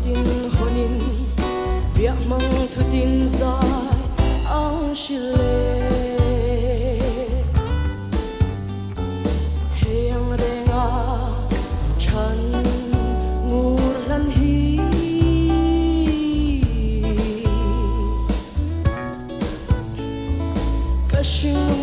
tin honin bia mang thu tin zai ang shile heng renga chan ngur lan hi ka shin